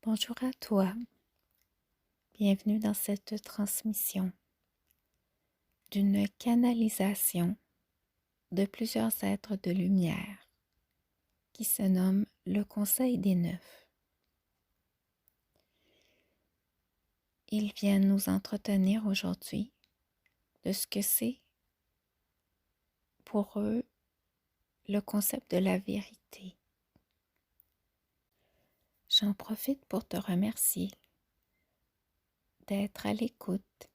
Bonjour à toi, bienvenue dans cette transmission d'une canalisation de plusieurs êtres de lumière qui se nomme le Conseil des Neufs. Ils viennent nous entretenir aujourd'hui de ce que c'est pour eux le concept de la vérité. J'en profite pour te remercier d'être à l'écoute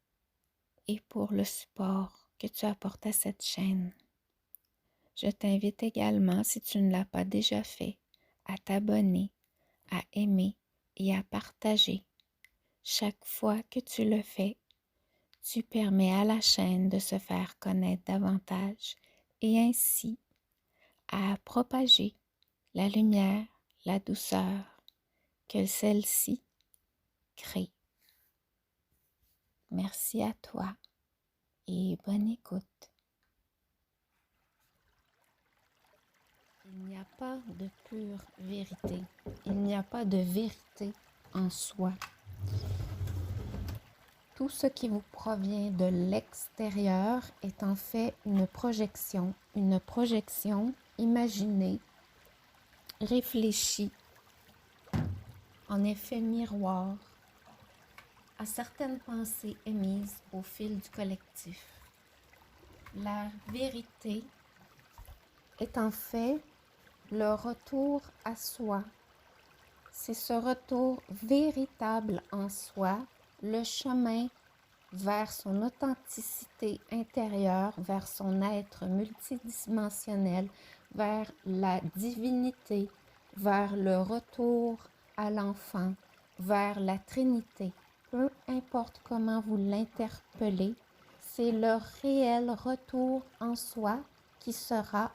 et pour le support que tu apportes à cette chaîne. Je t'invite également, si tu ne l'as pas déjà fait, à t'abonner, à aimer et à partager. Chaque fois que tu le fais, tu permets à la chaîne de se faire connaître davantage et ainsi à propager la lumière, la douceur que celle-ci crée. Merci à toi et bonne écoute. Il n'y a pas de pure vérité. Il n'y a pas de vérité en soi. Tout ce qui vous provient de l'extérieur est en fait une projection imaginée, réfléchie, en effet miroir à certaines pensées émises au fil du collectif. La vérité est en fait le retour à soi. C'est ce retour véritable en soi, le chemin vers son authenticité intérieure, vers son être multidimensionnel, vers la divinité, vers le retour à l'enfant, vers la Trinité. Peu importe comment vous l'interpellez, c'est le réel retour en soi qui sera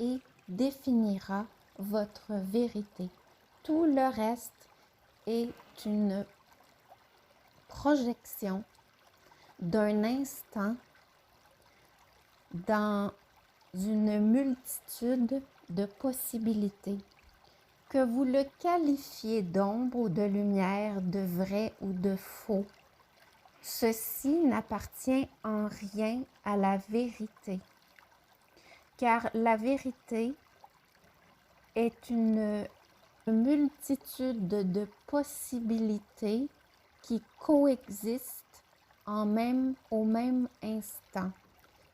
et définira votre vérité. Tout le reste est une projection d'un instant dans une multitude de possibilités. Que vous le qualifiez d'ombre ou de lumière, de vrai ou de faux, ceci n'appartient en rien à la vérité. Car la vérité est une multitude de possibilités qui coexistent au même instant.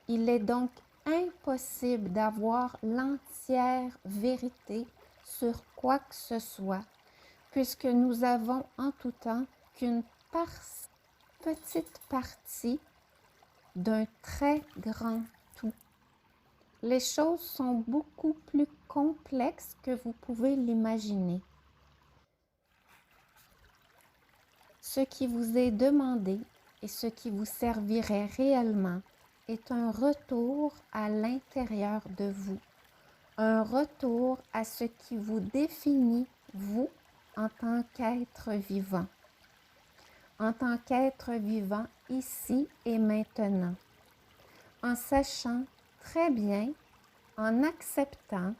Il est donc impossible d'avoir l'entière vérité sur quoi que ce soit, puisque nous avons en tout temps qu'une petite partie d'un très grand tout. Les choses sont beaucoup plus complexes que vous pouvez l'imaginer. Ce qui vous est demandé et ce qui vous servirait réellement est un retour à l'intérieur de vous, un retour à ce qui vous définit, vous, en tant qu'être vivant. En tant qu'être vivant ici et maintenant, en sachant très bien, en acceptant,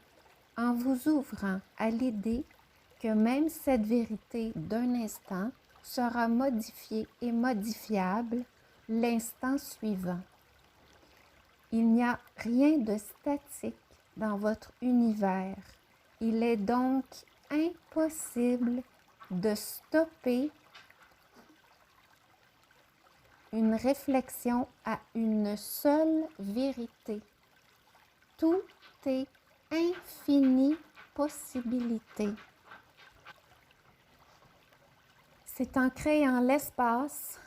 en vous ouvrant à l'idée que même cette vérité d'un instant sera modifiée et modifiable l'instant suivant. Il n'y a rien de statique dans votre univers. Il est donc impossible de stopper une réflexion à une seule vérité. Tout est infinie possibilité. C'est en créant l'espace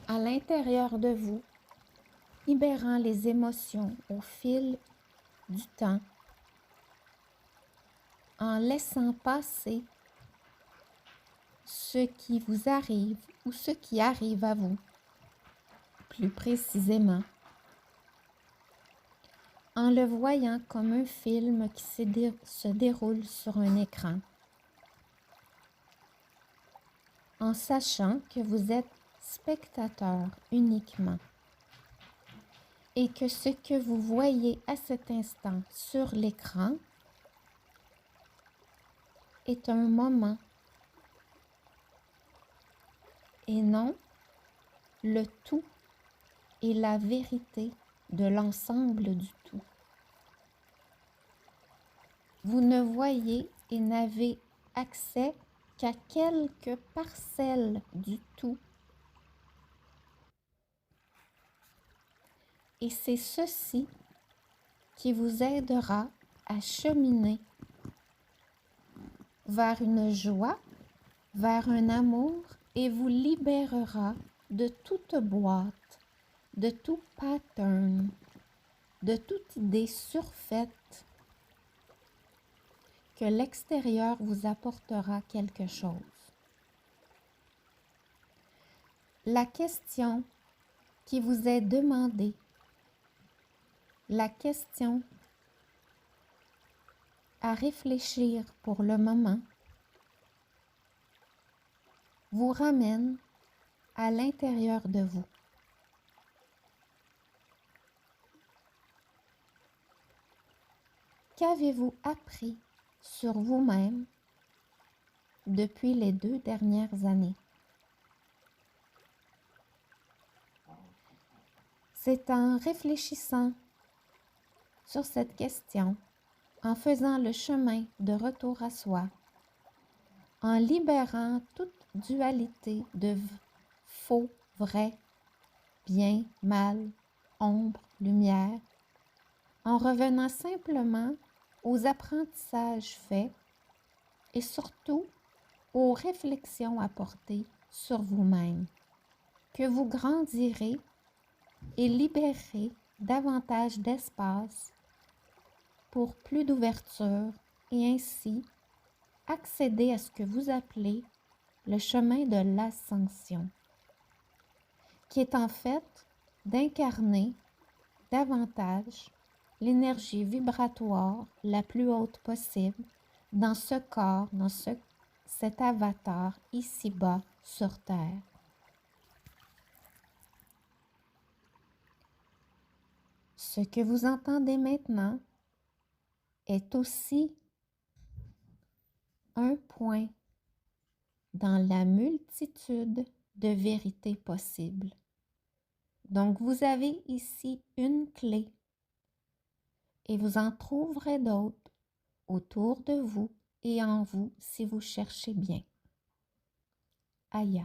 à l'intérieur de vous, libérant les émotions au fil du temps, en laissant passer ce qui vous arrive ou ce qui arrive à vous, plus précisément, en le voyant comme un film qui se déroule sur un écran, en sachant que vous êtes spectateur uniquement et que ce que vous voyez à cet instant sur l'écran est un moment et non le tout et la vérité de l'ensemble du tout. Vous ne voyez et n'avez accès qu'à quelques parcelles du tout. Et c'est ceci qui vous aidera à cheminer vers une joie, vers un amour et vous libérera de toute boîte, de tout pattern, de toute idée surfaite que l'extérieur vous apportera quelque chose. La question qui vous est demandée, la question à réfléchir pour le moment, vous ramène à l'intérieur de vous. Qu'avez-vous appris sur vous-même depuis les 2 dernières années? C'est en réfléchissant sur cette question, en faisant le chemin de retour à soi, en libérant toute dualité de faux, vrai, bien, mal, ombre, lumière, en revenant simplement aux apprentissages faits et surtout aux réflexions apportées sur vous-même, que vous grandirez et libérerez davantage d'espace pour plus d'ouverture et ainsi accéder à ce que vous appelez le chemin de l'ascension, qui est en fait d'incarner davantage l'énergie vibratoire la plus haute possible dans ce corps, dans cet avatar ici-bas sur Terre. Ce que vous entendez maintenant est aussi un point dans la multitude de vérités possibles. Donc, vous avez ici une clé et vous en trouverez d'autres autour de vous et en vous si vous cherchez bien. Aya.